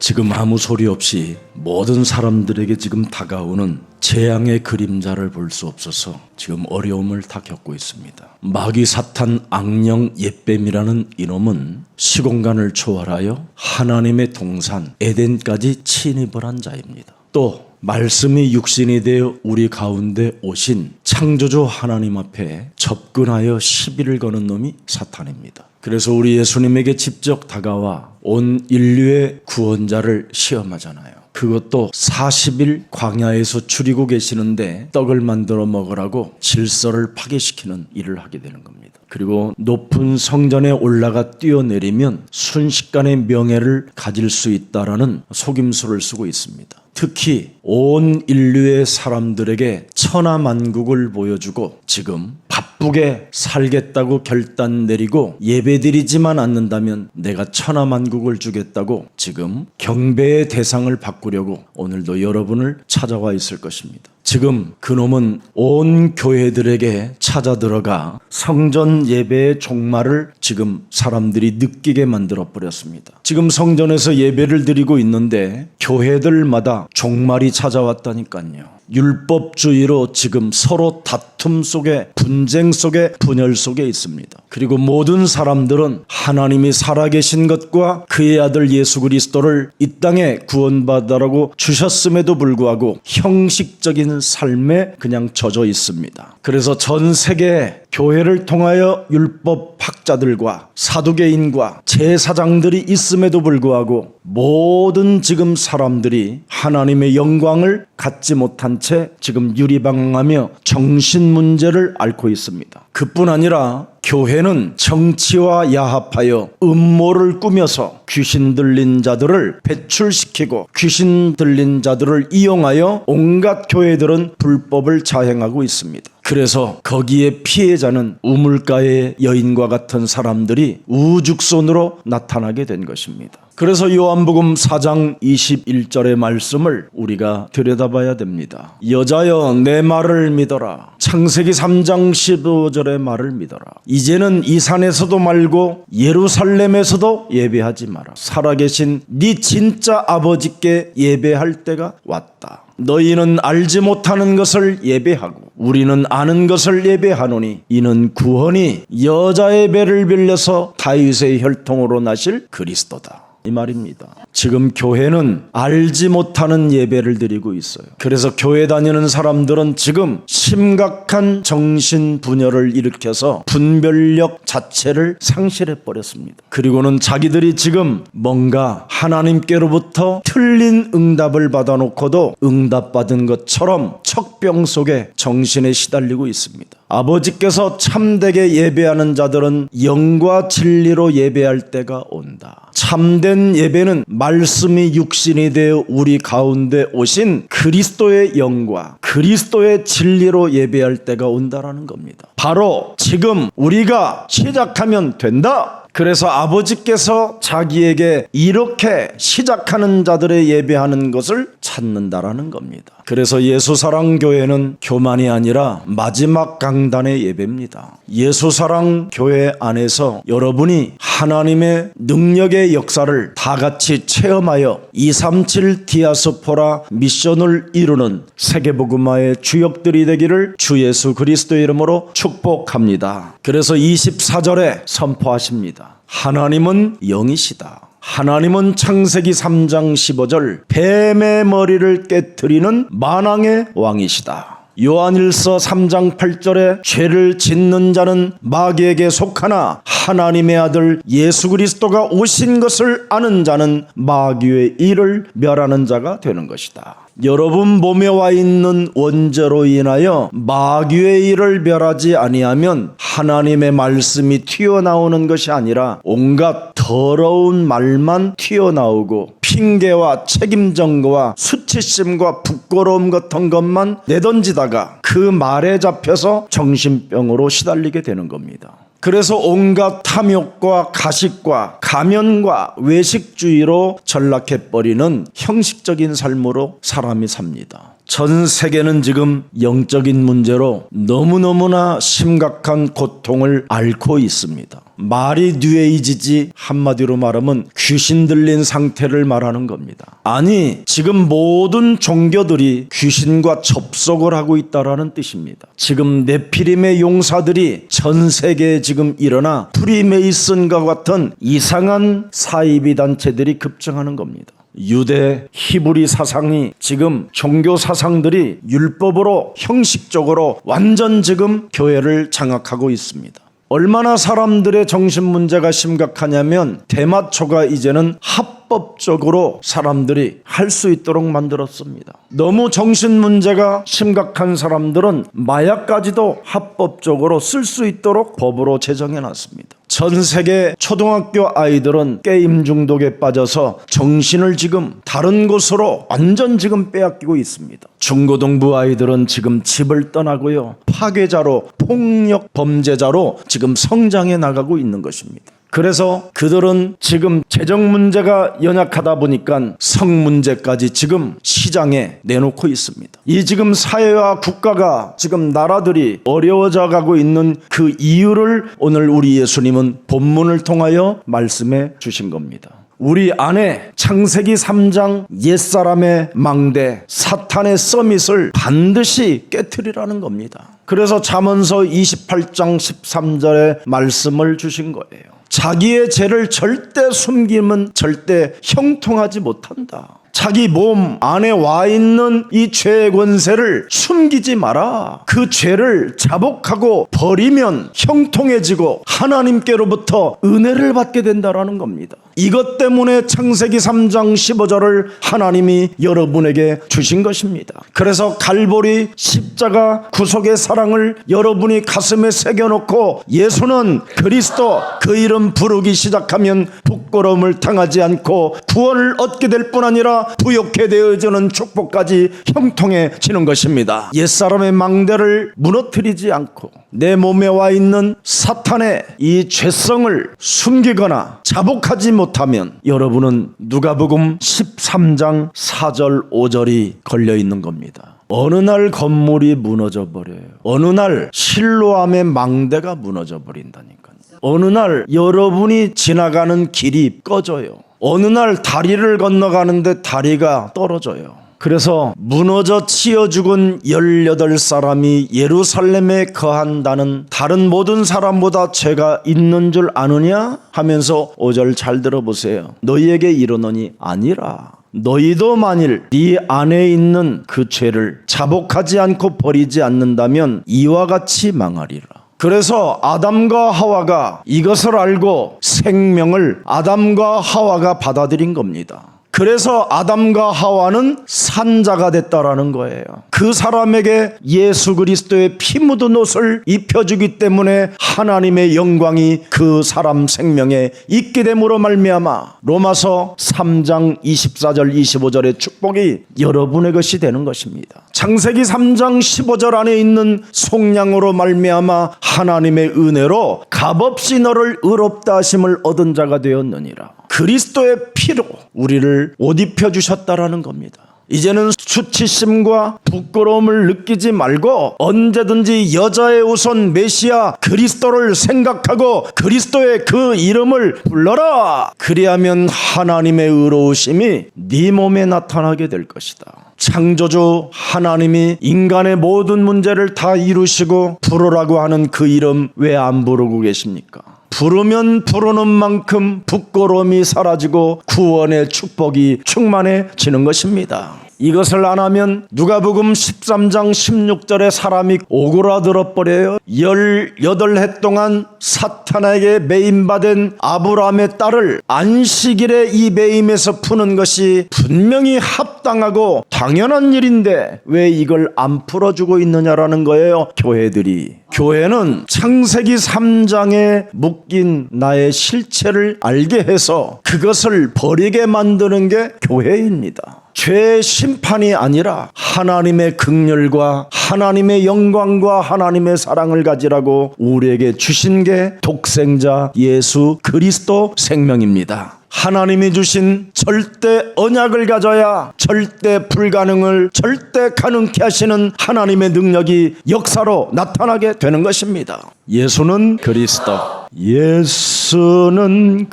지금 아무 소리 없이 모든 사람들에게 지금 다가오는 재앙의 그림자를 볼 수 없어서 지금 어려움을 다 겪고 있습니다. 마귀 사탄 악령 옅뱀이라는 이놈은 시공간을 초월하여 하나님의 동산 에덴까지 침입을 한 자입니다. 또 말씀이 육신이 되어 우리 가운데 오신 창조주 하나님 앞에 접근하여 시비를 거는 놈이 사탄입니다. 그래서 우리 예수님에게 직접 다가와 온 인류의 구원자를 시험하잖아요. 그것도 40일 광야에서 줄이고 계시는데 떡을 만들어 먹으라고 질서를 파괴시키는 일을 하게 되는 겁니다. 그리고 높은 성전에 올라가 뛰어내리면 순식간에 명예를 가질 수 있다라는 속임수를 쓰고 있습니다. 특히 온 인류의 사람들에게 천하만국을 보여주고 지금 바쁘게 살겠다고 결단 내리고 예배드리지만 않는다면 내가 천하만국을 주겠다고 지금 경배의 대상을 바꾸려고 오늘도 여러분을 찾아와 있을 것입니다. 지금 그놈은 온 교회들에게 찾아 들어가 성전 예배의 종말을 지금 사람들이 느끼게 만들어 버렸습니다. 지금 성전에서 예배를 드리고 있는데 교회들마다 종말이 찾아왔다니까요. 율법주의로 지금 서로 다툼 속에 분쟁 속에 분열 속에 있습니다. 그리고 모든 사람들은 하나님이 살아계신 것과 그의 아들 예수 그리스도를 이 땅에 구원받으라고 주셨음에도 불구하고 형식적인 삶에 그냥 젖어 있습니다. 그래서 전 세계 교회를 통하여 율법 학자들과 사두개인과 제사장들이 있음에도 불구하고 모든 지금 사람들이 하나님의 영광을 갖지 못한 채 지금 유리방황하며 정신 문제를 앓고 있습니다. 그뿐 아니라 교회는 정치와 야합하여 음모를 꾸며서 귀신 들린 자들을 배출시키고 귀신 들린 자들을 이용하여 온갖 교회들은 불법을 자행하고 있습니다. 그래서 거기에 피해자는 우물가의 여인과 같은 사람들이 우죽손으로 나타나게 된 것입니다. 그래서 요한복음 4장 21절의 말씀을 우리가 들여다봐야 됩니다. 여자여 내 말을 믿어라. 창세기 3장 15절의 말을 믿어라. 이제는 이 산에서도 말고 예루살렘에서도 예배하지 마라. 살아계신 네 진짜 아버지께 예배할 때가 왔다. 너희는 알지 못하는 것을 예배하고 우리는 아는 것을 예배하노니 이는 구원이 여자의 배를 빌려서 다윗의 혈통으로 나실 그리스도다. 이 말입니다. 지금 교회는 알지 못하는 예배를 드리고 있어요. 그래서 교회 다니는 사람들은 지금 심각한 정신분열을 일으켜서 분별력 자체를 상실해 버렸습니다. 그리고는 자기들이 지금 뭔가 하나님께로부터 틀린 응답을 받아놓고도 응답받은 것처럼 척병 속에 정신에 시달리고 있습니다. 아버지께서 참되게 예배하는 자들은 영과 진리로 예배할 때가 온다. 참된 예배는 말씀이 육신이 되어 우리 가운데 오신 그리스도의 영과 그리스도의 진리로 예배할 때가 온다라는 겁니다. 바로 지금 우리가 시작하면 된다. 그래서 아버지께서 자기에게 이렇게 시작하는 자들의 예배하는 것을 찾는다라는 겁니다. 그래서 예수사랑교회는 교만이 아니라 마지막 강단의 예배입니다. 예수사랑교회 안에서 여러분이 하나님의 능력의 역사를 다 같이 체험하여 237 디아스포라 미션을 이루는 세계복음화의 주역들이 되기를 주 예수 그리스도의 이름으로 축복합니다. 그래서 24절에 선포하십니다. 하나님은 영이시다. 하나님은 창세기 3장 15절 뱀의 머리를 깨트리는 만왕의 왕이시다. 요한일서 3장 8절에 죄를 짓는 자는 마귀에게 속하나 하나님의 아들 예수 그리스도가 오신 것을 아는 자는 마귀의 일을 멸하는 자가 되는 것이다. 여러분 몸에 와 있는 원죄로 인하여 마귀의 일을 멸하지 아니하면 하나님의 말씀이 튀어나오는 것이 아니라 온갖 더러운 말만 튀어나오고 핑계와 책임전가와 수치심과 부끄러움 같은 것만 내던지다가 그 말에 잡혀서 정신병으로 시달리게 되는 겁니다. 그래서 온갖 탐욕과 가식과 가면과 외식주의로 전락해버리는 형식적인 삶으로 사람이 삽니다. 전 세계는 지금 영적인 문제로 너무너무나 심각한 고통을 앓고 있습니다. 말이 뉘에이지지 한마디로 말하면 귀신 들린 상태를 말하는 겁니다. 아니, 지금 모든 종교들이 귀신과 접속을 하고 있다라는 뜻입니다. 지금 네피림의 용사들이 전 세계에 지금 일어나 프리메이슨과 같은 이상한 사이비 단체들이 급증하는 겁니다. 유대 히브리 사상이 지금 종교 사상들이 율법으로 형식적으로 완전 지금 교회를 장악하고 있습니다. 얼마나 사람들의 정신 문제가 심각하냐면 대마초가 이제는 합법적으로 사람들이 할 수 있도록 만들었습니다. 너무 정신 문제가 심각한 사람들은 마약까지도 합법적으로 쓸 수 있도록 법으로 제정해 놨습니다. 전 세계 초등학교 아이들은 게임 중독에 빠져서 정신을 지금 다른 곳으로 완전 지금 빼앗기고 있습니다. 중고등부 아이들은 지금 집을 떠나고요, 파괴자로, 폭력 범죄자로 지금 성장해 나가고 있는 것입니다. 그래서 그들은 지금 재정 문제가 연약하다 보니까 성 문제까지 지금 시장에 내놓고 있습니다. 이 지금 사회와 국가가 지금 나라들이 어려워져 가고 있는 그 이유를 오늘 우리 예수님은 본문을 통하여 말씀해 주신 겁니다. 우리 안에 창세기 3장 옛사람의 망대 사탄의 서밋을 반드시 깨트리라는 겁니다. 그래서 잠언서 28장 13절에 말씀을 주신 거예요. 자기의 죄를 절대 숨기면 절대 형통하지 못한다. 자기 몸 안에 와 있는 이 죄의 권세를 숨기지 마라. 그 죄를 자복하고 버리면 형통해지고 하나님께로부터 은혜를 받게 된다라는 겁니다. 이것 때문에 창세기 3장 15절을 하나님이 여러분에게 주신 것입니다. 그래서 갈보리 십자가 구속의 사랑을 여러분이 가슴에 새겨놓고 예수는 그리스도, 그 이름 부르기 시작하면 부끄러움을 당하지 않고 구원을 얻게 될 뿐 아니라 부욕해 되어지는 축복까지 형통해지는 것입니다. 옛사람의 망대를 무너뜨리지 않고 내 몸에 와 있는 사탄의 이 죄성을 숨기거나 자복하지 못하면 여러분은 누가복음 13장 4절 5절이 걸려있는 겁니다. 어느 날 건물이 무너져 버려요. 어느 날 실로암의 망대가 무너져 버린다니까요. 어느 날 여러분이 지나가는 길이 꺼져요. 어느 날 다리를 건너가는데 다리가 떨어져요. 그래서 무너져 치여 죽은 18사람이 예루살렘에 거한다는 다른 모든 사람보다 죄가 있는 줄 아느냐 하면서 5절 잘 들어보세요. 너희에게 이르노니 아니라 너희도 만일 네 안에 있는 그 죄를 자복하지 않고 버리지 않는다면 이와 같이 망하리라. 그래서 아담과 하와가 이것을 알고 생명을 아담과 하와가 받아들인 겁니다. 그래서 아담과 하와는 산자가 됐다라는 거예요. 그 사람에게 예수 그리스도의 피 묻은 옷을 입혀주기 때문에 하나님의 영광이 그 사람 생명에 있게 됨으로 말미암아 로마서 3장 24절 25절의 축복이 여러분의 것이 되는 것입니다. 창세기 3장 15절 안에 있는 속량으로 말미암아 하나님의 은혜로 값없이 너를 의롭다 하심을 얻은 자가 되었느니라. 그리스도의 피로 우리를 옷 입혀주셨다라는 겁니다. 이제는 수치심과 부끄러움을 느끼지 말고 언제든지 여자의 우선 메시아 그리스도를 생각하고 그리스도의 그 이름을 불러라. 그리하면 하나님의 의로우심이 네 몸에 나타나게 될 것이다. 창조주 하나님이 인간의 모든 문제를 다 이루시고 부르라고 하는 그 이름 왜 안 부르고 계십니까? 부르면 부르는 만큼 부끄러움이 사라지고 구원의 축복이 충만해지는 것입니다. 이것을 안 하면 누가복음 13장 16절에 사람이 오그라들어 버려요. 18해 동안 사탄에게 매임받은 아브라함의 딸을 안식일에 이 매임에서 푸는 것이 분명히 합당하고 당연한 일인데 왜 이걸 안 풀어주고 있느냐라는 거예요. 교회들이. 교회는 창세기 3장에 묶인 나의 실체를 알게 해서 그것을 버리게 만드는 게 교회입니다. 죄의 심판이 아니라 하나님의 긍휼과 하나님의 영광과 하나님의 사랑을 가지라고 우리에게 주신 게 독생자 예수 그리스도 생명입니다. 하나님이 주신 절대 언약을 가져야 절대 불가능을 절대 가능케 하시는 하나님의 능력이 역사로 나타나게 되는 것입니다. 예수는 그리스도. 예수는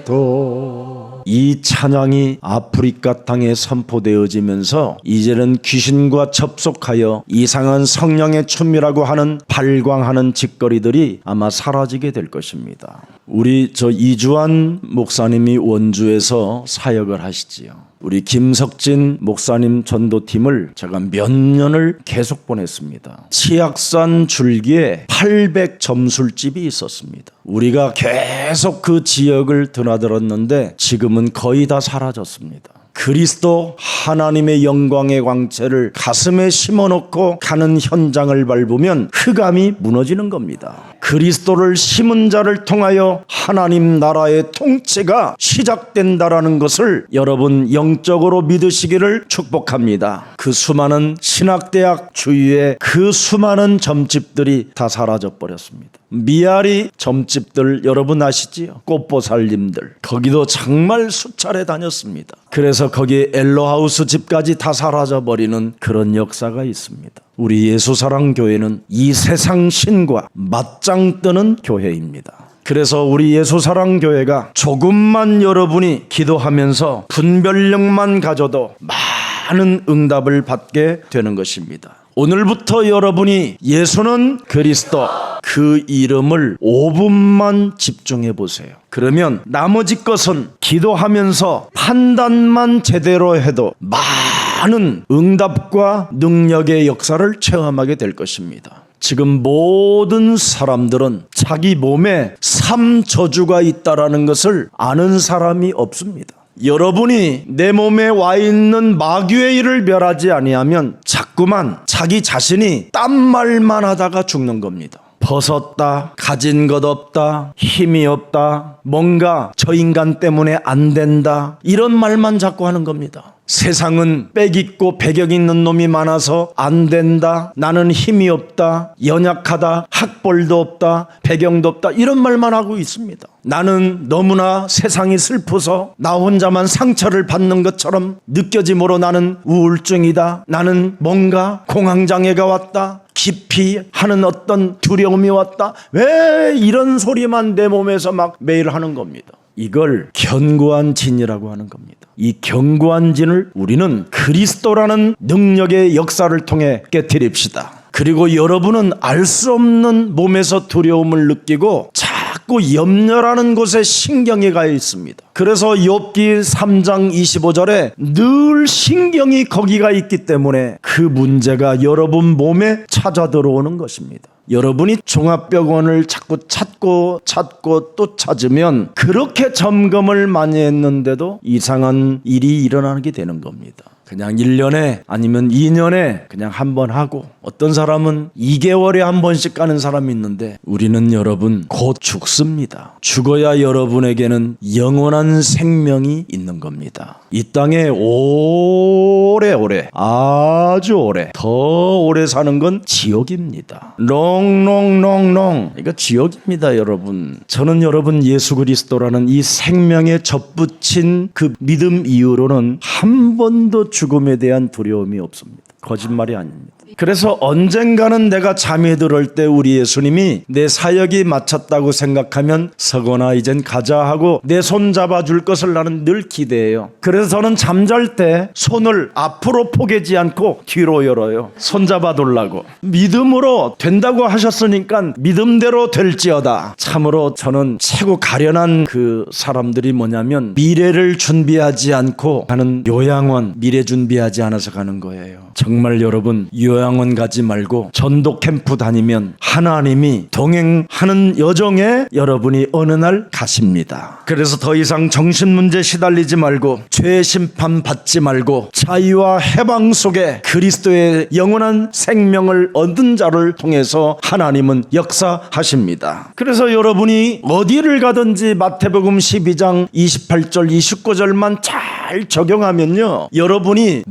그리스도. 이 찬양이 아프리카 땅에 선포되어지면서 이제는 귀신과 접속하여 이상한 성령의 춤이라고 하는 발광하는 짓거리들이 아마 사라지게 될 것입니다. 우리 이주환 목사님이 원주에서 사역을 하시지요. 우리 김석진 목사님 전도팀을 제가 몇 년을 계속 보냈습니다. 치악산 줄기에 800점술집이 있었습니다. 우리가 계속 그 지역을 드나들었는데 지금은 거의 다 사라졌습니다. 그리스도 하나님의 영광의 광채를 가슴에 심어놓고 가는 현장을 밟으면 흑암이 무너지는 겁니다. 그리스도를 심은 자를 통하여 하나님 나라의 통치가 시작된다라는 것을 여러분 영적으로 믿으시기를 축복합니다. 그 수많은 신학대학 주위에 그 수많은 점집들이 다 사라져 버렸습니다. 미아리 점집들 여러분 아시지요? 꽃보살님들 거기도 정말 수차례 다녔습니다. 그래서 거기 엘로하우스 집까지 다 사라져버리는 그런 역사가 있습니다. 우리 예수사랑교회는 이 세상 신과 맞짱 뜨는 교회입니다. 그래서 우리 예수사랑교회가 조금만 여러분이 기도하면서 분별력만 가져도 많은 응답을 받게 되는 것입니다. 오늘부터 여러분이 예수는 그리스도 그 이름을 5분만 집중해 보세요. 그러면 나머지 것은 기도하면서 판단만 제대로 해도 많은 응답과 능력의 역사를 체험하게 될 것입니다. 지금 모든 사람들은 자기 몸에 삼저주가 있다라는 것을 아는 사람이 없습니다. 여러분이 내 몸에 와 있는 마귀의 일을 멸하지 아니하면 자꾸만 자기 자신이 딴말만 하다가 죽는 겁니다. 벗었다, 가진 것 없다, 힘이 없다, 뭔가 저 인간 때문에 안 된다, 이런 말만 자꾸 하는 겁니다. 세상은 빽 있고 배경 있는 놈이 많아서 안 된다, 나는 힘이 없다, 연약하다, 학벌도 없다, 배경도 없다, 이런 말만 하고 있습니다. 나는 너무나 세상이 슬퍼서 나 혼자만 상처를 받는 것처럼 느껴지므로 나는 우울증이다, 나는 뭔가 공황장애가 왔다, 깊이 하는 어떤 두려움이 왔다, 왜 이런 소리만 내 몸에서 막 매일 하는 겁니다. 이걸 견고한 진이라고 하는 겁니다. 이 견고한 진을 우리는 그리스도라는 능력의 역사를 통해 깨트립시다. 그리고 여러분은 알 수 없는 몸에서 두려움을 느끼고 자꾸 염려라는 곳에 신경이 가 있습니다. 그래서 욥기 3장 25절에 늘 신경이 거기가 있기 때문에 그 문제가 여러분 몸에 찾아 들어오는 것입니다. 여러분이 종합병원을 자꾸 찾고 또 찾으면 그렇게 점검을 많이 했는데도 이상한 일이 일어나게 되는 겁니다. 그냥 1년에 아니면 2년에 그냥 한 번 하고, 어떤 사람은 2개월에 한 번씩 가는 사람이 있는데 우리는 여러분 곧 죽습니다. 죽어야 여러분에게는 영원한 생명이 있는 겁니다. 이 땅에 오래오래, 아주 오래, 더 오래 사는 건 지옥입니다. 롱롱롱롱, 이거 지옥입니다. 여러분, 저는 여러분 예수 그리스도라는 이 생명에 접붙인 그 믿음 이후로는 한 번도 죽음에 대한 두려움이 없습니다. 거짓말이 아닙니다. 그래서 언젠가는 내가 잠이 들을 때 우리 예수님이 내 사역이 마쳤다고 생각하면 서거나 이젠 가자 하고 내 손 잡아줄 것을 나는 늘 기대해요. 그래서 저는 잠잘 때 손을 앞으로 포개지 않고 뒤로 열어요. 손 잡아둘라고. 믿음으로 된다고 하셨으니까 믿음대로 될지어다. 참으로 저는 최고 가련한 그 사람들이 뭐냐면 미래를 준비하지 않고 가는 요양원, 미래 준비하지 않아서 가는 거예요. 정말 여러분, 요양원 가지 말고 전도 캠프 다니면 하나님이 동행하는 여정에 여러분이 어느 날 가십니다. 그래서 더 이상 정신문제 시달리지 말고 죄의 심판 받지 말고 자유와 해방 속에 그리스도의 영원한 생명을 얻은 자를 통해서 하나님은 역사하십니다. 그래서 여러분이 어디를 가든지 마태복음 12장 28절 29절만 잘 적용하면요, 여러분이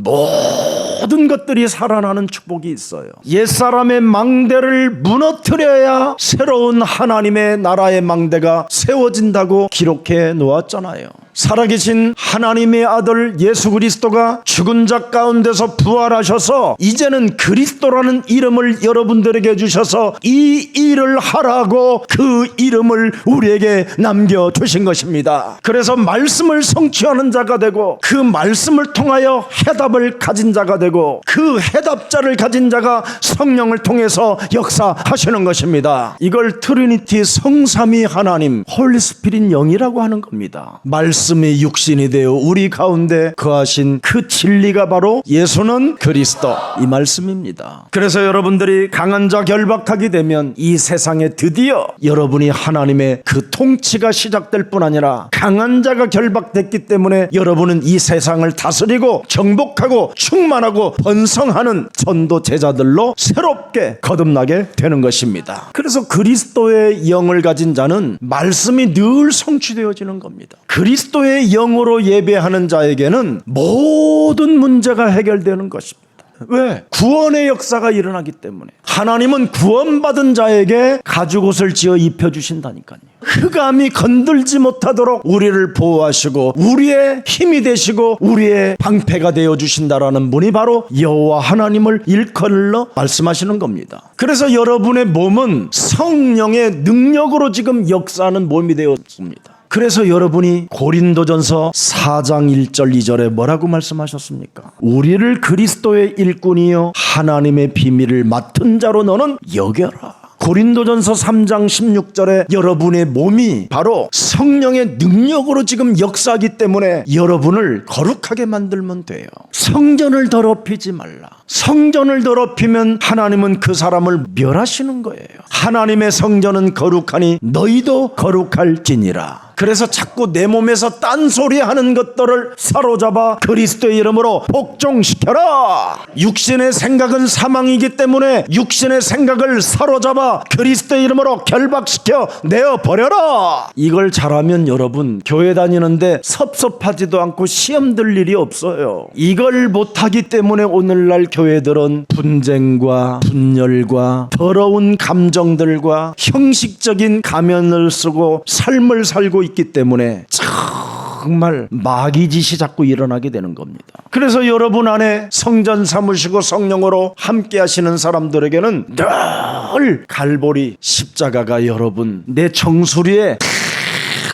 모든 것들이 살아나는 축복이 있어요. 옛사람의 망대를 무너뜨려야 새로운 하나님의 나라의 망대가 세워진다고 기록해 놓았잖아요. 살아계신 하나님의 아들 예수 그리스도가 죽은 자 가운데서 부활하셔서 이제는 그리스도라는 이름을 여러분들에게 주셔서 이 일을 하라고 그 이름을 우리에게 남겨주신 것입니다. 그래서 말씀을 성취하는 자가 되고 그 말씀을 통하여 해답을 가진 자가 되고 그 해답자를 가진 자가 성령을 통해서 역사하시는 것입니다. 이걸 트리니티 성삼위 하나님 홀리 스피릿 영이라고 하는 겁니다. 말씀이 육신이 되어 우리 가운데 거하신 그 진리가 바로 예수는 그리스도, 이 말씀입니다. 그래서 여러분들이 강한 자 결박하게 되면 이 세상에 드디어 여러분이 하나님의 그 통치가 시작될 뿐 아니라 강한 자가 결박됐기 때문에 여러분은 이 세상을 다스리고 정복하고 충만하고 번성하는 전도 제자들로 새롭게 거듭나게 되는 것입니다. 그래서 그리스도의 영을 가진 자는 말씀이 늘 성취되어지는 겁니다. 그리스도의 영으로 예배하는 자에게는 모든 문제가 해결되는 것입니다. 왜? 구원의 역사가 일어나기 때문에. 하나님은 구원받은 자에게 가죽옷을 지어 입혀주신다니까요. 흑암이 건들지 못하도록 우리를 보호하시고 우리의 힘이 되시고 우리의 방패가 되어주신다라는 분이 바로 여호와 하나님을 일컬러 말씀하시는 겁니다. 그래서 여러분의 몸은 성령의 능력으로 지금 역사하는 몸이 되었습니다. 그래서 여러분이 고린도전서 4장 1절 2절에 뭐라고 말씀하셨습니까? 우리를 그리스도의 일꾼이요 하나님의 비밀을 맡은 자로 너는 여겨라. 고린도전서 3장 16절에 여러분의 몸이 바로 성령의 능력으로 지금 역사하기 때문에 여러분을 거룩하게 만들면 돼요. 성전을 더럽히지 말라. 성전을 더럽히면 하나님은 그 사람을 멸하시는 거예요. 하나님의 성전은 거룩하니 너희도 거룩할지니라. 그래서 자꾸 내 몸에서 딴소리 하는 것들을 사로잡아 그리스도의 이름으로 복종시켜라. 육신의 생각은 사망이기 때문에 육신의 생각을 사로잡아 그리스도의 이름으로 결박시켜 내어버려라. 이걸 잘하면 여러분 교회 다니는데 섭섭하지도 않고 시험 들 일이 없어요. 이걸 못하기 때문에 오늘날 교회들은 분쟁과 분열과 더러운 감정들과 형식적인 가면을 쓰고 삶을 살고 있기 때문에 정말 마귀짓이 자꾸 일어나게 되는 겁니다. 그래서 여러분 안에 성전 삼으시고 성령으로 함께 하시는 사람들에게는 늘 갈보리 십자가가 여러분 내 정수리에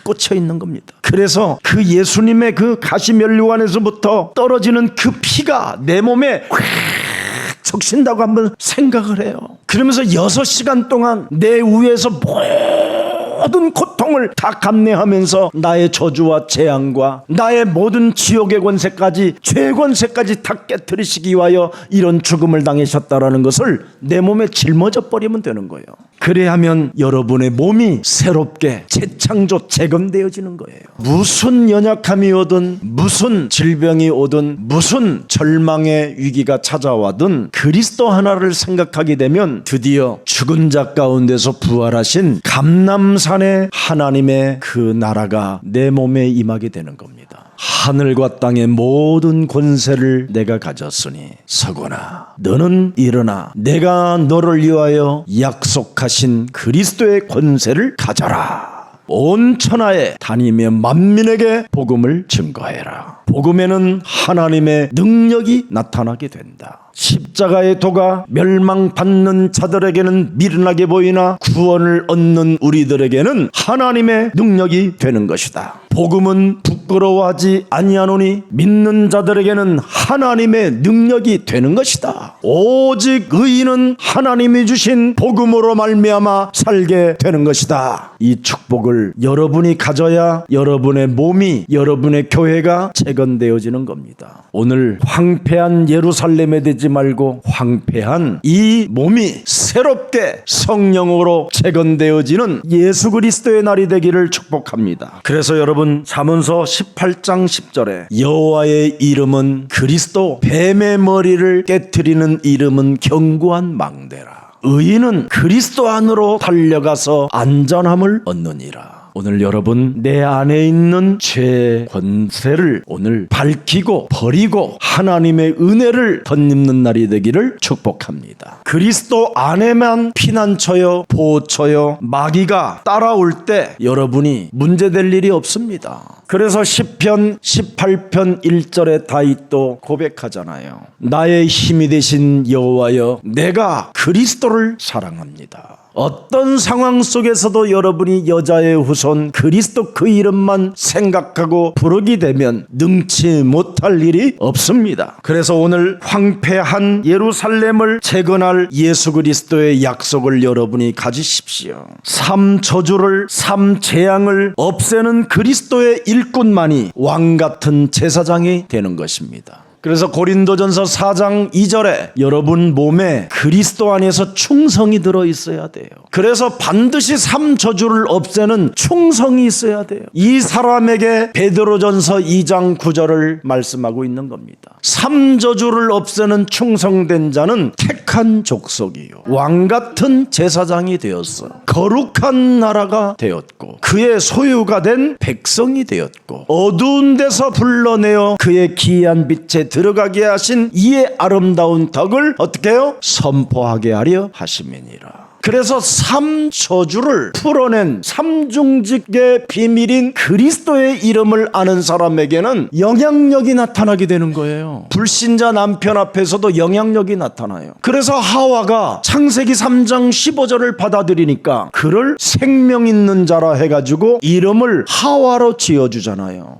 꽂혀 있는 겁니다. 그래서 그 예수님의 그 가시면류관에서부터 떨어지는 그 피가 내 몸에 적신다고 한번 생각을 해요. 그러면서 6시간 동안 내 위에서 모든 고통을 다 감내하면서 나의 저주와 재앙과 나의 모든 지옥의 권세까지 죄 권세까지 다 깨트리시기 위하여 이런 죽음을 당하셨다라는 것을 내 몸에 짊어져 버리면 되는 거예요. 그래야 하면 여러분의 몸이 새롭게 재창조 재건되어지는 거예요. 무슨 연약함이 오든 무슨 질병이 오든 무슨 절망의 위기가 찾아와든 그리스도 하나를 생각하게 되면 드디어 죽은 자 가운데서 부활하신 감람산의 하나님의 그 나라가 내 몸에 임하게 되는 겁니다. 하늘과 땅의 모든 권세를 내가 가졌으니 서거나 너는 일어나 내가 너를 위하여 약속하신 그리스도의 권세를 가져라. 온 천하에 다니며 만민에게 복음을 증거해라. 복음에는 하나님의 능력이 나타나게 된다. 십자가의 도가 멸망받는 자들에게는 미련하게 보이나 구원을 얻는 우리들에게는 하나님의 능력이 되는 것이다. 복음은 부끄러워하지 아니하노니 믿는 자들에게는 하나님의 능력이 되는 것이다. 오직 의인은 하나님이 주신 복음으로 말미암아 살게 되는 것이다. 이 축복을 여러분이 가져야 여러분의 몸이 여러분의 교회가 재건되어지는 겁니다. 오늘 황폐한 예루살렘에 되지 말고 황폐한 이 몸이 새롭게 성령으로 재건되어지는 예수 그리스도의 날이 되기를 축복합니다. 그래서 여러분 잠언서 18장 10절에 여호와의 이름은 그리스도, 뱀의 머리를 깨트리는 이름은 견고한 망대라. 의인은 그리스도 안으로 달려가서 안전함을 얻느니라. 오늘 여러분 내 안에 있는 죄 권세를 오늘 밝히고 버리고 하나님의 은혜를 덧입는 날이 되기를 축복합니다. 그리스도 안에만 피난처요 보호처요 마귀가 따라올 때 여러분이 문제될 일이 없습니다. 그래서 시편 18편 1절에 다윗도 고백하잖아요. 나의 힘이 되신 여호와여 내가 그리스도를 사랑합니다. 어떤 상황 속에서도 여러분이 여자의 후손 그리스도 그 이름만 생각하고 부르게 되면 능치 못할 일이 없습니다. 그래서 오늘 황폐한 예루살렘을 재건할 예수 그리스도의 약속을 여러분이 가지십시오. 삼저주를 삼재앙을 없애는 그리스도의 일꾼만이 왕같은 제사장이 되는 것입니다. 그래서 고린도전서 4장 2절에 여러분 몸에 그리스도 안에서 충성이 들어있어야 돼요. 그래서 반드시 삼저주를 없애는 충성이 있어야 돼요. 이 사람에게 베드로전서 2장 9절을 말씀하고 있는 겁니다. 삼저주를 없애는 충성된 자는 택한 족속이요 왕같은 제사장이 되었어. 거룩한 나라가 되었고 그의 소유가 된 백성이 되었고 어두운 데서 불러내어 그의 기이한 빛에 들어가게 하신 이의 아름다운 덕을 어떻게 해요? 선포하게 하려 하심이니라. 그래서 삼저주를 풀어낸 삼중직의 비밀인 그리스도의 이름을 아는 사람에게는 영향력이 나타나게 되는 거예요. 불신자 남편 앞에서도 영향력이 나타나요. 그래서 하와가 창세기 3장 15절을 받아들이니까 그를 생명 있는 자라 해가지고 이름을 하와로 지어주잖아요.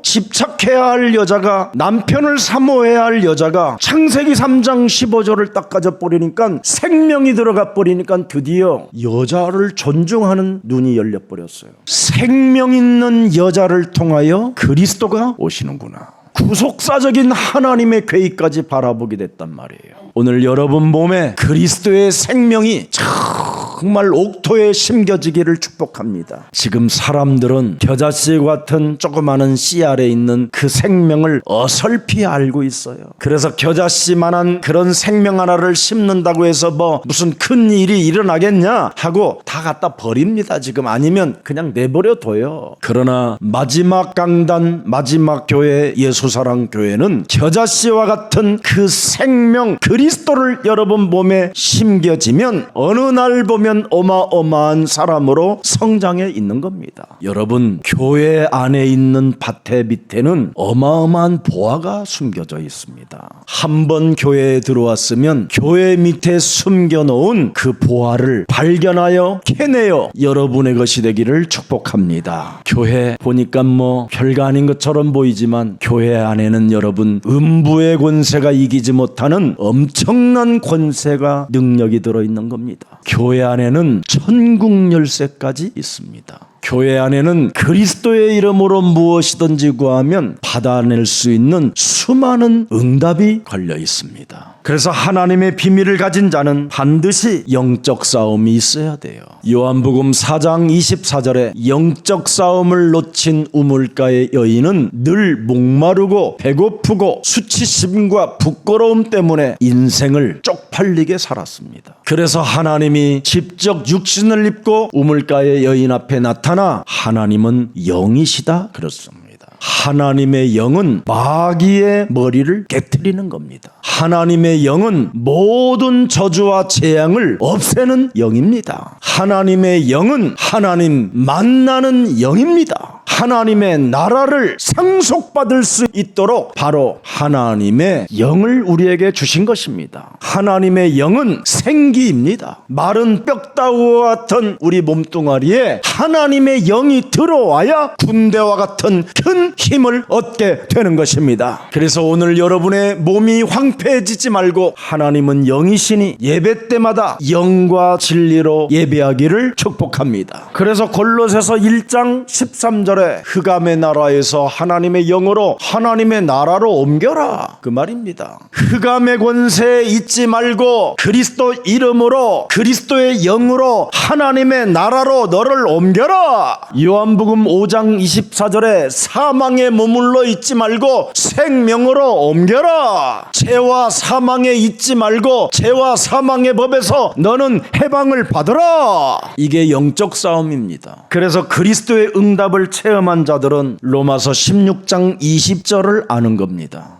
집착해야 할 여자가 남편을 사모해야 할 여자가 창세기 3장 15절을 딱 가져버리니까 생명이 들어가 버리니까 드디어 여자를 존중하는 눈이 열려버렸어요. 생명 있는 여자를 통하여 그리스도가 오시는구나. 구속사적인 하나님의 계획까지 바라보게 됐단 말이에요. 오늘 여러분 몸에 그리스도의 생명이 정말 옥토에 심겨지기를 축복합니다. 지금 사람들은 겨자씨 같은 조그마한 씨 아래 있는 그 생명을 어설피 알고 있어요. 그래서 겨자씨만한 그런 생명 하나를 심는다고 해서 뭐 무슨 큰 일이 일어나겠냐 하고 다 갖다 버립니다. 지금 아니면 그냥 내버려 둬요. 그러나 마지막 강단 마지막 교회 예수사랑 교회는 겨자씨와 같은 그 생명 그리스도를 여러분 몸에 심겨지면 어느 날 보면 어마어마한 사람으로 성장해 있는 겁니다. 여러분 교회 안에 있는 밭의 밑에는 어마어마한 보화가 숨겨져 있습니다. 한번 교회에 들어왔으면 교회 밑에 숨겨놓은 그 보화를 발견하여 캐내어 여러분의 것이 되기를 축복합니다. 교회 보니까 뭐 별거 아닌 것처럼 보이지만 교회 안에는 여러분 음부의 권세가 이기지 못하는 엄청난 권세가 능력이 들어있는 겁니다. 교회 안에는 천국 열쇠까지 있습니다. 교회 안에는 그리스도의 이름으로 무엇이든지 구하면 받아낼 수 있는 수많은 응답이 걸려 있습니다. 그래서 하나님의 비밀을 가진 자는 반드시 영적 싸움이 있어야 돼요. 요한복음 4장 24절에 영적 싸움을 놓친 우물가의 여인은 늘 목마르고 배고프고 수치심과 부끄러움 때문에 인생을 쪽팔리게 살았습니다. 그래서 하나님이 직접 육신을 입고 우물가의 여인 앞에 나타나 하나님은 영이시다 그렇습니다. 하나님의 영은 마귀의 머리를 깨트리는 겁니다. 하나님의 영은 모든 저주와 재앙을 없애는 영입니다. 하나님의 영은 하나님 만나는 영입니다. 하나님의 나라를 상속받을 수 있도록 바로 하나님의 영을 우리에게 주신 것입니다. 하나님의 영은 생기입니다. 마른 뼈다구와 같은 우리 몸뚱아리에 하나님의 영이 들어와야 군대와 같은 큰 힘을 얻게 되는 것입니다. 그래서 오늘 여러분의 몸이 황폐해지지 말고 하나님은 영이시니 예배 때마다 영과 진리로 예배하기를 축복합니다. 그래서 골로새서 1장 13절에 14절에 흑암의 나라에서 하나님의 영으로 하나님의 나라로 옮겨라, 그 말입니다. 흑암의 권세에 있지 말고 그리스도 이름으로 그리스도의 영으로 하나님의 나라로 너를 옮겨라. 요한복음 5장 24절에 사망에 머물러 있지 말고 생명으로 옮겨라. 죄와 사망에 있지 말고 죄와 사망의 법에서 너는 해방을 받으라. 이게 영적 싸움입니다. 그래서 그리스도의 응답을 체험한 자들은 로마서 16장 20절을 아는 겁니다.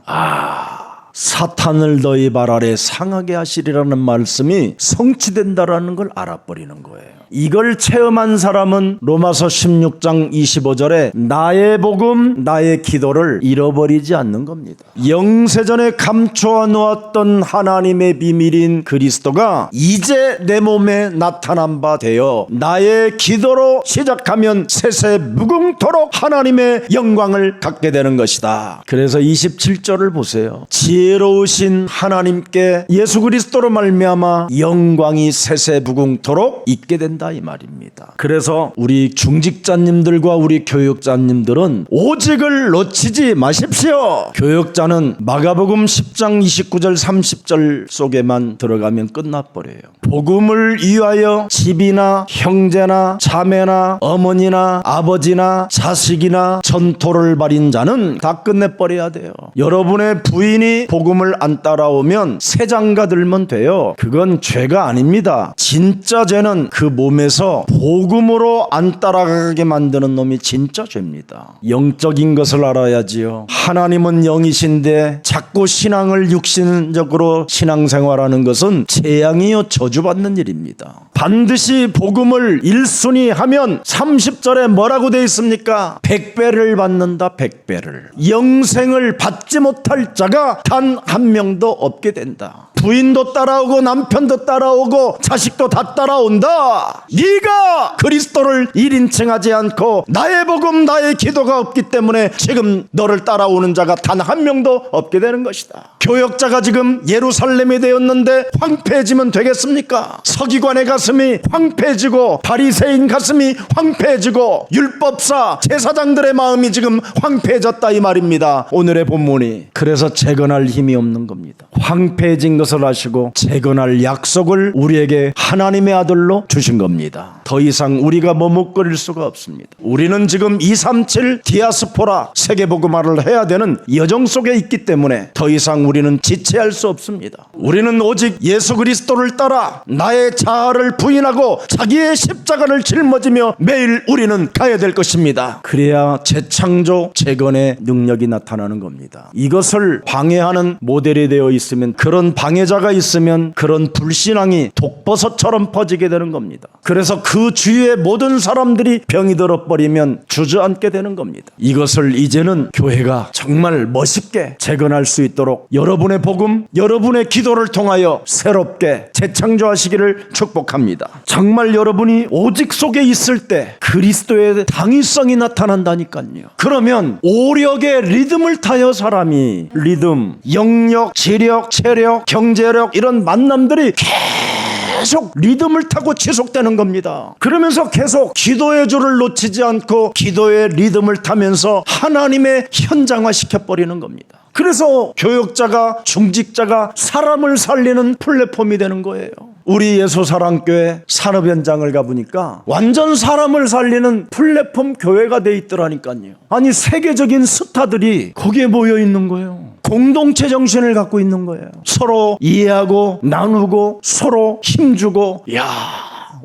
사탄을 너희 발 아래 상하게 하시리라는 말씀이 성취된다라는 걸 알아버리는 거예요. 이걸 체험한 사람은 로마서 16장 25절에 나의 복음, 나의 기도를 잃어버리지 않는 겁니다. 영세전에 감춰 놓았던 하나님의 비밀인 그리스도가 이제 내 몸에 나타난 바 되어 나의 기도로 시작하면 세세 무궁토록 하나님의 영광을 갖게 되는 것이다. 그래서 27절을 보세요. 지혜로우신 하나님께 예수 그리스도로 말미암아 영광이 세세 무궁토록 있게 된다, 이 말입니다. 그래서 우리 중직자님들과 우리 교육자님들은 오직을 놓치지 마십시오. 교육자는 마가복음 10장 29절 30절 속에만 들어가면 끝나버려요. 복음을 위하여 집이나 형제나 자매나 어머니나 아버지나 자식이나 전토를 벌인 자는 다 끝내버려야 돼요. 여러분의 부인이 복음을 안 따라오면 새 장가 들면 돼요. 그건 죄가 아닙니다. 진짜 죄는 그 몸에서 복음으로 안 따라가게 만드는 놈이 진짜 죄입니다. 영적인 것을 알아야지요. 하나님은 영이신데 자꾸 신앙을 육신적으로 신앙생활하는 것은 재앙이요 저주받는 일입니다. 반드시 복음을 1순위 하면 30절에 뭐라고 되어 있습니까? 100배를 받는다, 100배를. 영생을 받지 못할 자가 단 한 명도 없게 된다. 부인도 따라오고 남편도 따라오고 자식도 다 따라온다. 네가 그리스도를 1인칭하지 않고 나의 복음 나의 기도가 없기 때문에 지금 너를 따라오는 자가 단 한 명도 없게 되는 것이다. 교역자가 지금 예루살렘이 되었는데 황폐해지면 되겠습니까? 서기관의 가슴이 황폐해지고 바리새인 가슴이 황폐해지고 율법사 제사장들의 마음이 지금 황폐해졌다, 이 말입니다. 오늘의 본문이. 그래서 재건할 힘이 없는 겁니다. 황폐해진 것을 아시고 재건할 약속을 우리에게 하나님의 아들로 주신 겁니다. 더 이상 우리가 머뭇거릴 수가 없습니다. 우리는 지금 237 디아스포라 세계복음화를 해야 되는 여정 속에 있기 때문에 더 이상 우리는 지체할 수 없습니다. 우리는 오직 예수 그리스도를 따라 나의 자아를 부인하고 자기의 십자가를 짊어지며 매일 우리는 가야 될 것입니다. 그래야 재창조 재건의 능력이 나타나는 겁니다. 이것을 방해하는 모델이 되어 있으면, 그런 방해자가 있으면 그런 불신앙이 독버섯처럼 퍼지게 되는 겁니다. 그래서 그 주위의 모든 사람들이 병이 들어버리면 주저앉게 되는 겁니다. 이것을 이제는 교회가 정말 멋있게 재건할 수 있도록 여러분의 복음, 여러분의 기도를 통하여 새롭게 재창조하시기를 축복합니다. 정말 여러분이 오직 속에 있을 때 그리스도의 당위성이 나타난다니까요. 그러면 오력의 리듬을 타요. 사람이 리듬, 영역, 지력, 체력, 경제력, 이런 만남들이 계속 리듬을 타고 지속되는 겁니다. 그러면서 계속 기도의 줄을 놓치지 않고 기도의 리듬을 타면서 하나님의 현장화 시켜버리는 겁니다. 그래서 교역자가, 중직자가 사람을 살리는 플랫폼이 되는 거예요. 우리 예수사랑교회 산업 현장을 가보니까 완전 사람을 살리는 플랫폼 교회가 돼 있더라니까요. 아니, 세계적인 스타들이 거기에 모여 있는 거예요. 공동체 정신을 갖고 있는 거예요. 서로 이해하고 나누고 서로 힘주고,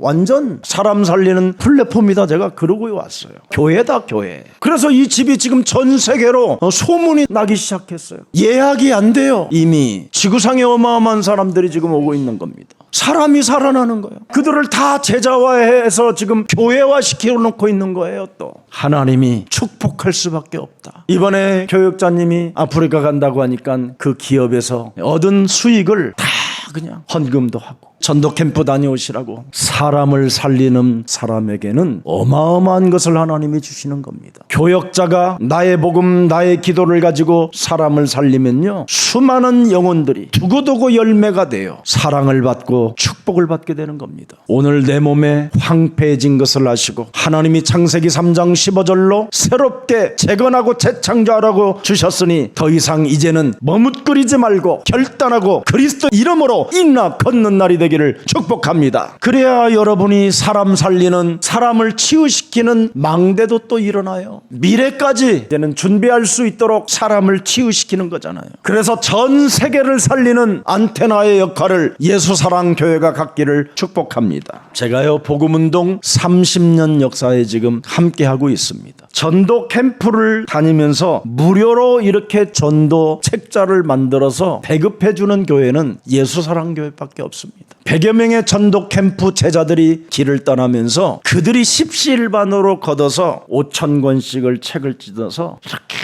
완전 사람 살리는 플랫폼이다. 제가 그러고 왔어요. 교회다, 교회. 그래서 이 집이 지금 전 세계로 소문이 나기 시작했어요. 예약이 안 돼요. 이미 지구상에 어마어마한 사람들이 지금 오고 있는 겁니다. 사람이 살아나는 거예요. 그들을 다 제자화해서 지금 교회화 시켜놓고 있는 거예요. 또 하나님이 축복할 수밖에 없다. 이번에 교육자님이 아프리카 간다고 하니까 그 기업에서 얻은 수익을 다 그냥 헌금도 하고 전도 캠프 다녀오시라고. 사람을 살리는 사람에게는 어마어마한 것을 하나님이 주시는 겁니다. 교역자가 나의 복음, 나의 기도를 가지고 사람을 살리면요, 수많은 영혼들이 두고두고 열매가 되어 사랑을 받고 축복을 받게 되는 겁니다. 오늘 내 몸에 황폐해진 것을 아시고 하나님이 창세기 3장 15절로 새롭게 재건하고 재창조하라고 주셨으니 더 이상 이제는 머뭇거리지 말고 결단하고 그리스도 이름으로 일어나 걷는 날이 되기를 축복합니다. 그래야 여러분이 사람 살리는, 사람을 치유시키는 망대도 또 일어나요. 미래까지 이제는 준비할 수 있도록 사람을 치유시키는 거잖아요. 그래서 전 세계를 살리는 안테나의 역할을 예수사랑교회가 갖기를 축복합니다. 제가요, 복음운동 30년 역사에 지금 함께하고 있습니다. 전도 캠프를 다니면서 무료로 이렇게 전도 책자를 만들어서 배급해주는 교회는 예수사랑교회밖에 없습니다. 100여 명의 전도 캠프 제자들이 길을 떠나면서 그들이 십시일반으로 걷어서 5,000권씩을 책을 찢어서 이렇게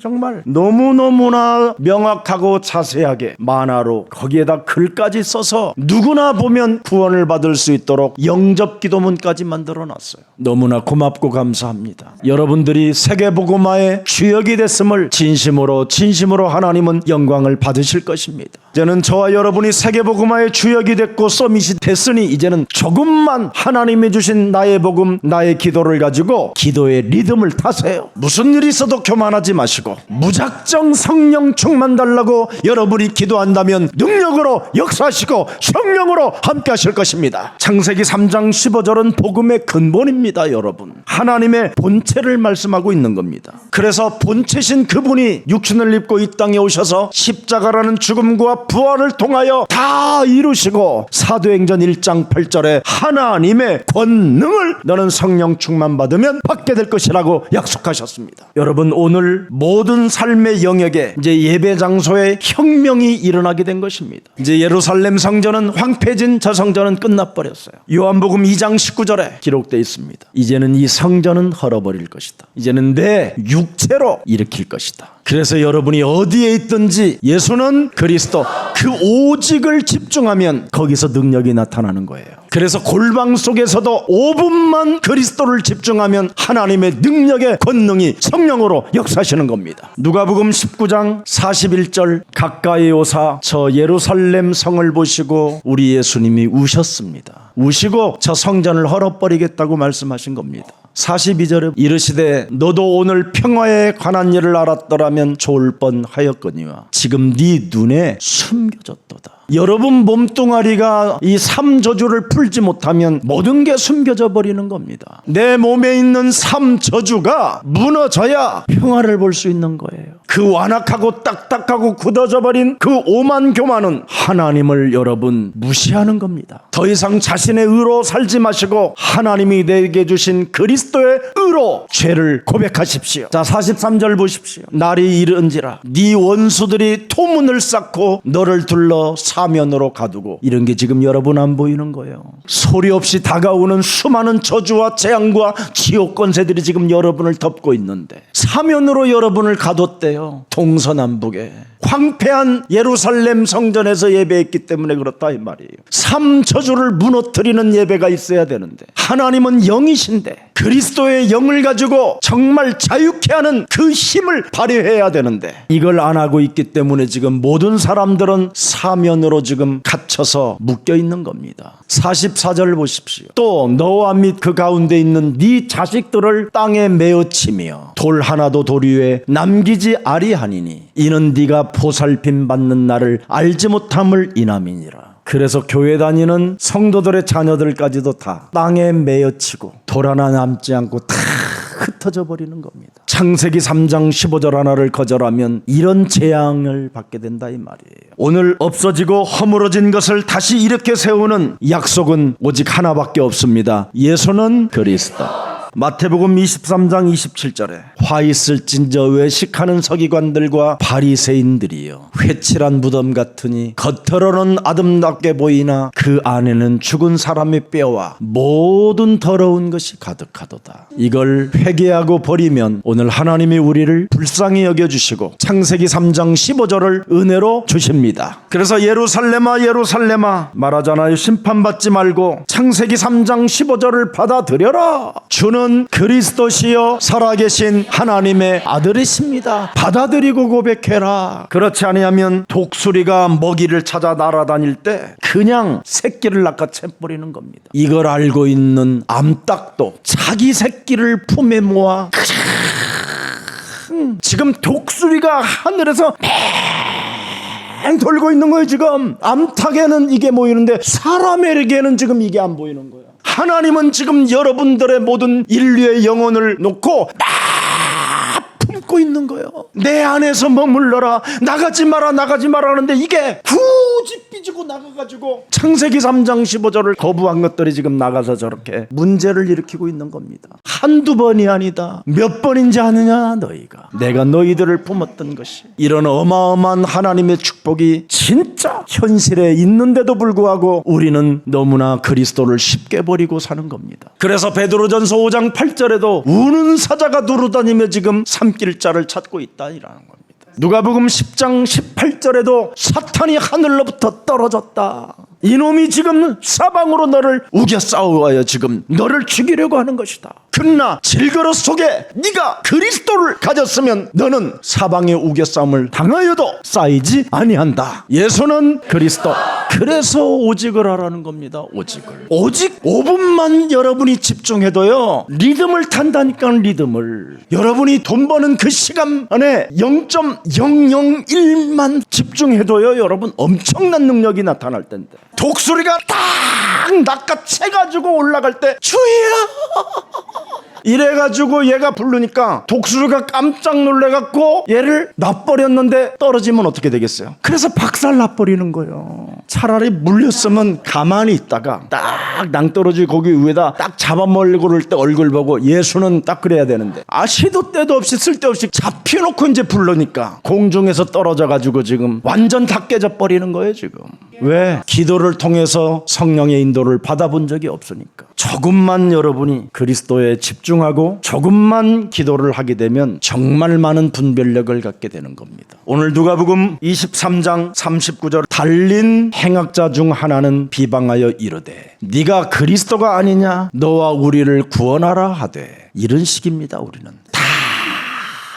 정말 너무너무나 명확하고 자세하게 만화로 거기에다 글까지 써서 누구나 보면 구원을 받을 수 있도록 영접기도문까지 만들어놨어요. 너무나 고맙고 감사합니다. 여러분들이 세계복음화의 주역이 됐음을 진심으로 하나님은 영광을 받으실 것입니다. 이제는 저와 여러분이 세계복음화의 주역이 됐고 서밋이 됐으니 이제는 조금만 하나님이 주신 나의 복음, 나의 기도를 가지고 기도의 리듬을 타세요. 무슨 일이 있어도 교만하지 마시고 무작정 성령 충만 달라고 여러분이 기도한다면 능력으로 역사하시고 성령으로 함께 하실 것입니다. 창세기 3장 15절은 복음의 근본입니다. 여러분, 하나님의 본체를 말씀하고 있는 겁니다. 그래서 본체신 그분이 육신을 입고 이 땅에 오셔서 십자가라는 죽음과 부활을 통하여 다 이루시고 사도행전 1장 8절에 하나님의 권능을 너는 성령 충만 받으면 받게 될 것이라고 약속하셨습니다. 여러분, 오늘 모든 삶의 영역에 이제 예배 장소에 혁명이 일어나게 된 것입니다. 이제 예루살렘 성전은 황폐해진 저 성전은 끝나버렸어요. 요한복음 2장 19절에 기록되어 있습니다. 이제는 이 성전은 헐어버릴 것이다. 이제는 내 육체로 일으킬 것이다. 그래서 여러분이 어디에 있든지 예수는 그리스도, 그 오직을 집중하면 거기서 능력이 나타나는 거예요. 그래서 골방 속에서도 5분만 그리스도를 집중하면 하나님의 능력의 권능이 성령으로 역사하시는 겁니다. 누가복음 19장 41절 가까이 오사 저 예루살렘 성을 보시고 우리 예수님이 우셨습니다. 우시고 저 성전을 헐어버리겠다고 말씀하신 겁니다. 42절에 이르시되 너도 오늘 평화에 관한 일을 알았더라면 좋을 뻔하였거니와 지금 네 눈에 숨겨졌도다. 여러분 몸뚱아리가 이 3저주를 풀지 못하면 모든 게 숨겨져 버리는 겁니다. 내 몸에 있는 3저주가 무너져야 평화를 볼 수 있는 거예요. 그 완악하고 딱딱하고 굳어져 버린 그 오만 교만은 하나님을 여러분 무시하는 겁니다. 더 이상 자신의 의로 살지 마시고 하나님이 내게 주신 그리스도의 의로 죄를 고백하십시오. 자, 43절 보십시오. 날이 이른지라 네 원수들이 토문을 쌓고 너를 둘러 사면으로 가두고. 이런 게 지금 여러분 안 보이는 거예요. 소리 없이 다가오는 수많은 저주와 재앙과 지옥 권세들이 지금 여러분을 덮고 있는데 사면으로 여러분을 가뒀대요. 동서남북에 황폐한 예루살렘 성전에서 예배했기 때문에 그렇다 이 말이에요. 3저주를 무너뜨리는 예배가 있어야 되는데 하나님은 영이신데 그리스도의 영을 가지고 정말 자유케 하는 그 힘을 발휘해야 되는데 이걸 안 하고 있기 때문에 지금 모든 사람들은 사면으로 지금 갇혀서 묶여 있는 겁니다. 44절 보십시오. 또 너와 및 그 가운데 있는 네 자식들을 땅에 메어치며 돌 하나도 돌 위에 남기지 아리하니니 이는 네가 보살핌 받는 날을 알지 못함을 인함이니라. 그래서 교회 다니는 성도들의 자녀들까지도 다 땅에 메어치고 돌 하나 남지 않고 다 흩어져 버리는 겁니다. 창세기 3장 15절 하나를 거절하면 이런 재앙을 받게 된다 이 말이에요. 오늘 없어지고 허물어진 것을 다시 일으켜 세우는 약속은 오직 하나밖에 없습니다. 예수는 그리스도. 마태복음 23장 27절에 화 있을진저 외식하는 서기관들과 바리새인들이여 회칠한 무덤 같으니 겉으로는 아름답게 보이나 그 안에는 죽은 사람의 뼈와 모든 더러운 것이 가득하도다. 이걸 회개하고 버리면 오늘 하나님이 우리를 불쌍히 여겨주시고 창세기 3장 15절을 은혜로 주십니다. 그래서 예루살렘아 예루살렘아 말하잖아요. 심판받지 말고 창세기 3장 15절을 받아들여라. 주는 그리스도시요 살아계신 하나님의 아들이십니다. 받아들이고 고백해라. 그렇지 아니하면 독수리가 먹이를 찾아 날아다닐 때 그냥 새끼를 낚아채버리는 겁니다. 이걸 알고 있는 암탉도 자기 새끼를 품에 모아 지금 독수리가 하늘에서 돌고 있는 거예요. 지금 암탉에는 이게 보이는데 사람에게는 지금 이게 안 보이는 거예요. 하나님은 지금 여러분들의 모든 인류의 영혼을 놓고 품고 있는 거예요. 내 안에서 머물러라. 나가지 마라 나가지 마라 하는데 이게 굳이 삐지고 나가가지고 창세기 3장 15절을 거부한 것들이 지금 나가서 저렇게 문제를 일으키고 있는 겁니다. 한두 번이 아니다. 몇 번인지 아느냐 너희가. 내가 너희들을 품었던 것이. 이런 어마어마한 하나님의 축복이 진짜 현실에 있는데도 불구하고 우리는 너무나 그리스도를 쉽게 버리고 사는 겁니다. 그래서 베드로전서 5장 8절에도 우는 사자가 두루다니며 지금 삼킬 자를 찾고 있다라는 겁니다. 누가복음 10장 18절에도 사탄이 하늘로부터 떨어졌다. 이놈이 지금 사방으로 너를 우겨 싸우어 지금 너를 죽이려고 하는 것이다. 그러나 질그릇 속에 네가 그리스도를 가졌으면 너는 사방의 우겨 싸움을 당하여도 쌓이지 아니한다. 예수는 그리스도. 그래서 오직을 하라는 겁니다. 오직을. 오직 5분만 여러분이 집중해도요 리듬을 탄다니까. 리듬을. 여러분이 돈 버는 그 시간 안에 0.001만 집중해도요 여러분 엄청난 능력이 나타날 텐데 독수리가 딱 낚아채가지고 올라갈 때 주희야 이래가지고 얘가 부르니까 독수리가 깜짝 놀래갖고 얘를 놔버렸는데 떨어지면 어떻게 되겠어요? 그래서 박살 나버리는 거예요. 차라리 물렸으면 가만히 있다가 딱 낭떠러지 거기 위에다 딱 잡아먹으려고 그럴 때 얼굴 보고 예수는 딱 그래야 되는데 시도 때도 없이 쓸데없이 잡혀놓고 이제 부르니까 공중에서 떨어져가지고 지금 완전 다 깨져버리는 거예요 지금. 왜? 기도를 통해서 성령의 인도를 받아본 적이 없으니까. 조금만 여러분이 그리스도에 집중하고 조금만 기도를 하게 되면 정말 많은 분별력을 갖게 되는 겁니다. 오늘 누가복음 23장 39절 달린 행악자 중 하나는 비방하여 이르되 네가 그리스도가 아니냐 너와 우리를 구원하라 하되. 이런 식입니다. 우리는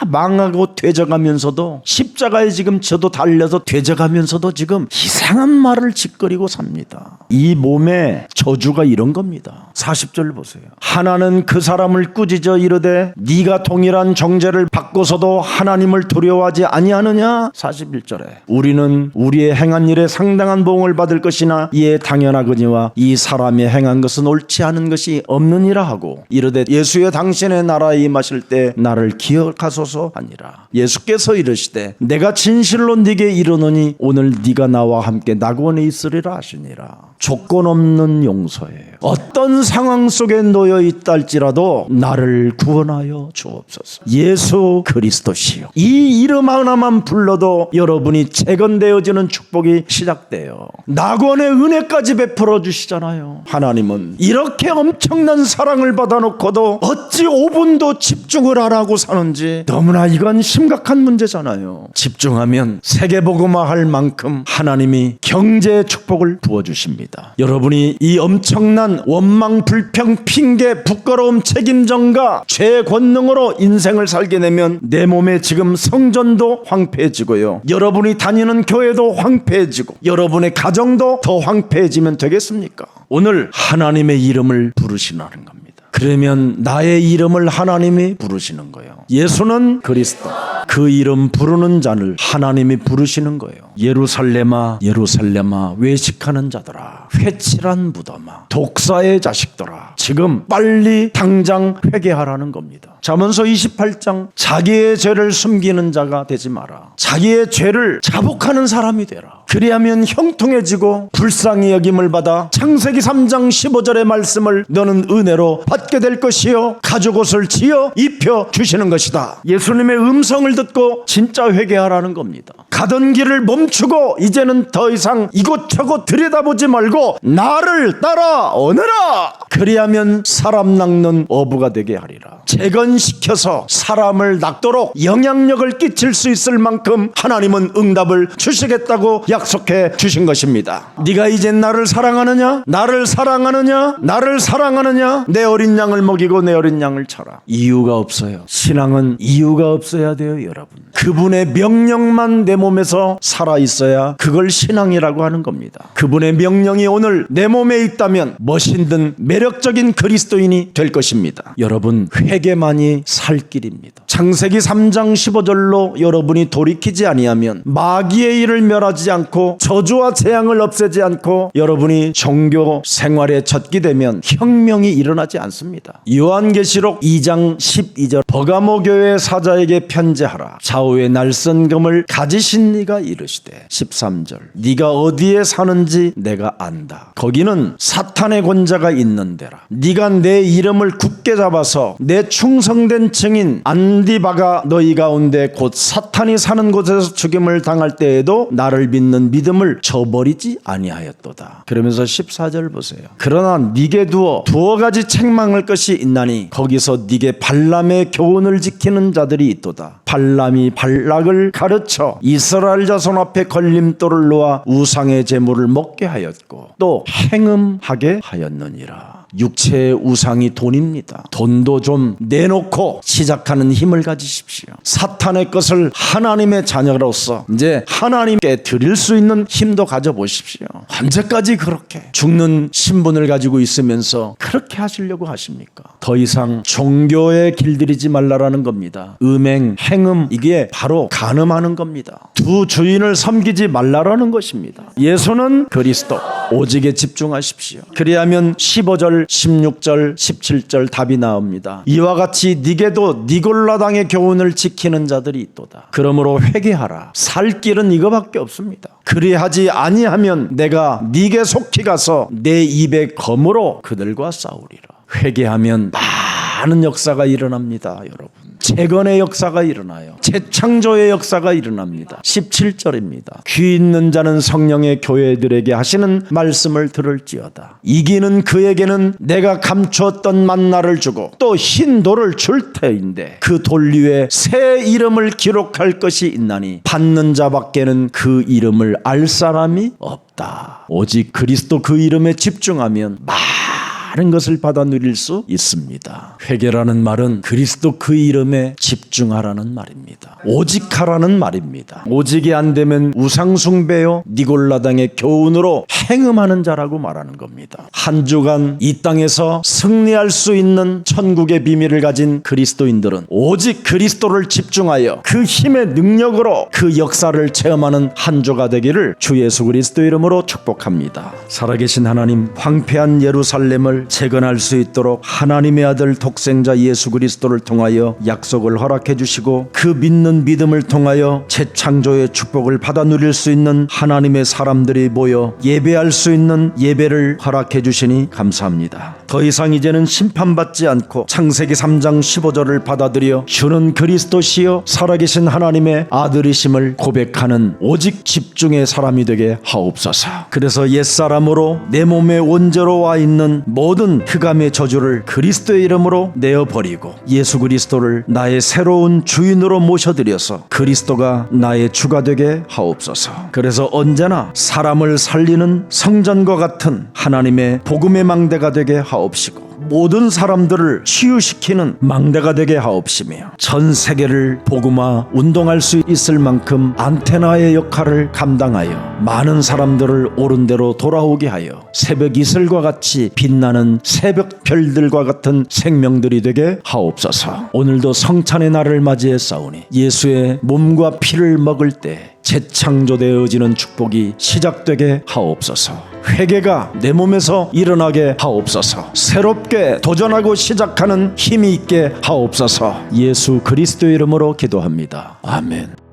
망하고 되져가면서도 십자가에 지금 저도 달려서 되져가면서도 지금 이상한 말을 짓거리고 삽니다. 이 몸의 저주가 이런 겁니다. 40절 보세요. 하나는 그 사람을 꾸짖어 이르되 네가 동일한 정죄를 받고서도 하나님을 두려워하지 아니하느냐. 41절에 우리는 우리의 행한 일에 상당한 보응을 받을 것이나 이에 당연하거니와 이 사람이 행한 것은 옳지 않은 것이 없느니라 하고 이르되 예수여 당신의 나라에 임하실 때 나를 기억하소서 아니라. 예수께서 이르시되 내가 진실로 네게 이르노니 오늘 네가 나와 함께 낙원에 있으리라 하시니라. 조건 없는 용서예요. 어떤 상황 속에 놓여 있다 할지라도 나를 구원하여 주옵소서. 예수 그리스도시요. 이 이름 하나만 불러도 여러분이 재건되어지는 축복이 시작돼요. 낙원의 은혜까지 베풀어 주시잖아요. 하나님은 이렇게 엄청난 사랑을 받아놓고도 어찌 5분도 집중을 하라고 사는지 너무나 이건 심각한 문제잖아요. 집중하면 세계복음화할 만큼 하나님이 경제의 축복을 부어주십니다. 여러분이 이 엄청난 원망, 불평, 핑계, 부끄러움, 책임전가, 죄의 권능으로 인생을 살게 되면 내 몸에 지금 성전도 황폐해지고요. 여러분이 다니는 교회도 황폐해지고 여러분의 가정도 더 황폐해지면 되겠습니까? 오늘 하나님의 이름을 부르시라는 겁니다. 그러면 나의 이름을 하나님이 부르시는 거예요. 예수는 그리스도. 그 이름 부르는 자를 하나님이 부르시는 거예요. 예루살렘아 예루살렘아 외식하는 자들아 회칠한 무덤아 독사의 자식들아 지금 빨리 당장 회개하라는 겁니다. 잠언서 28장 자기의 죄를 숨기는 자가 되지 마라. 자기의 죄를 자복하는 사람이 되라. 그리하면 형통해지고 불쌍히 여김을 받아 창세기 3장 15절의 말씀을 너는 은혜로 받게 될 것이요 가죽 옷을 지어 입혀 주시는 것이다. 예수님의 음성을 듣고 진짜 회개하라는 겁니다. 가던 길을 멈추고 이제는 더 이상 이곳저곳 들여다보지 말고 나를 따라 오너라. 그리하면 사람 낚는 어부가 되게 하리라. 재건시켜서 사람을 낚도록 영향력을 끼칠 수 있을 만큼 하나님은 응답을 주시겠다고 약속해 주신 것입니다. 네가 이젠 나를 사랑하느냐? 나를 사랑하느냐? 나를 사랑하느냐? 내 어린 양을 먹이고 내 어린 양을 쳐라. 이유가 없어요. 신앙은 이유가 없어야 돼요, 여러분. 그분의 명령만 내 몸에서 살아있어야 그걸 신앙이라고 하는 겁니다. 그분의 명령이 오늘 내 몸에 있다면 멋있는 매력적인 그리스도인이 될 것입니다. 여러분, 회개만이 살 길입니다. 창세기 3장 15절로 여러분이 돌이키지 아니하면 마귀의 일을 멸하지 않고 저주와 재앙을 없애지 않고 여러분이 종교 생활에 젖기되면 혁명이 일어나지 않습니다. 요한계시록 2장 12절 버가모 교회 사자에게 편지하라. 좌우의 날선 금을 가지신 네가 이르시되 13절 네가 어디에 사는지 내가 안다. 거기는 사탄의 권자가 있는 데라. 네가 내 이름을 굳게 잡아서 내 충성된 증인 안디바가 너희 가운데 곧 사탄이 사는 곳에서 죽임을 당할 때에도 나를 믿는 믿음을 저버리지 아니하였도다. 그러면서 14절 보세요. 그러나 네게 두어 가지 책망할 것이 있나니 거기서 네게 발람의 교훈을 지키는 자들이 있도다. 발람이 발락을 가르쳐 이스라엘 자손 앞에 걸림돌을 놓아 우상의 제물을 먹게 하였고 또 행음하게 하였느니라. 육체의 우상이 돈입니다. 돈도 좀 내놓고 시작하는 힘을 가지십시오. 사탄의 것을 하나님의 자녀로서 이제 하나님께 드릴 수 있는 힘도 가져보십시오. 언제까지 그렇게 죽는 신분을 가지고 있으면서 그렇게 하시려고 하십니까? 더 이상 종교에 길들이지 말라라는 겁니다. 음행, 행음, 이게 바로 간음하는 겁니다. 두 주인을 섬기지 말라라는 것입니다. 예수는 그리스도, 오직에 집중하십시오. 그리하면 15절 16절 17절 답이 나옵니다. 이와 같이 니게도 니골라당의 교훈을 지키는 자들이 있도다. 그러므로 회개하라. 살 길은 이거밖에 없습니다. 그리하지 아니하면 내가 니게 속히 가서 내 입의 검으로 그들과 싸우리라. 회개하면 많은 역사가 일어납니다, 여러분. 재건의 역사가 일어나요. 재창조의 역사가 일어납니다. 17절입니다. 귀 있는 자는 성령의 교회들에게 하시는 말씀을 들을지어다. 이기는 그에게는 내가 감추었던 만나를 주고 또 흰 돌을 줄 터인데 그 돌 위에 새 이름을 기록할 것이 있나니 받는 자밖에는 그 이름을 알 사람이 없다. 오직 그리스도 그 이름에 집중하면 많은 것을 받아 누릴 수 있습니다. 회개라는 말은 그리스도 그 이름에 집중하라는 말입니다. 오직하라는 말입니다. 오직이 안 되면 우상숭배요 니골라당의 교훈으로 행음하는 자라고 말하는 겁니다. 한 주간 이 땅에서 승리할 수 있는 천국의 비밀을 가진 그리스도인들은 오직 그리스도를 집중하여 그 힘의 능력으로 그 역사를 체험하는 한 주가 되기를 주 예수 그리스도 이름으로 축복합니다. 살아계신 하나님, 황폐한 예루살렘을 재건할 수 있도록 하나님의 아들 독생자 예수 그리스도를 통하여 약속을 허락해 주시고 그 믿는 믿음을 통하여 재창조의 축복을 받아 누릴 수 있는 하나님의 사람들이 모여 예배할 수 있는 예배를 허락해 주시니 감사합니다. 더 이상 이제는 심판받지 않고 창세기 3장 15절을 받아들여 주는 그리스도시요 살아계신 하나님의 아들이심을 고백하는 오직 집중의 사람이 되게 하옵소서. 그래서 옛사람으로 내 몸에 원죄로 와 있는 모든 흑암의 저주를 그리스도의 이름으로 내어버리고 예수 그리스도를 나의 새로운 주인으로 모셔드려서 그리스도가 나의 주가 되게 하옵소서. 그래서 언제나 사람을 살리는 성전과 같은 하나님의 복음의 망대가 되게 하옵시고 모든 사람들을 치유시키는 망대가 되게 하옵시며 전 세계를 복음화 운동할 수 있을 만큼 안테나의 역할을 감당하여 많은 사람들을 옳은 대로 돌아오게 하여 새벽 이슬과 같이 빛나는 새벽 별들과 같은 생명들이 되게 하옵소서. 오늘도 성찬의 날을 맞이해 싸우니 예수의 몸과 피를 먹을 때 재창조되어지는 축복이 시작되게 하옵소서. 회개가 내 몸에서 일어나게 하옵소서. 새롭게 도전하고 시작하는 힘이 있게 하옵소서. 예수 그리스도 이름으로 기도합니다. 아멘.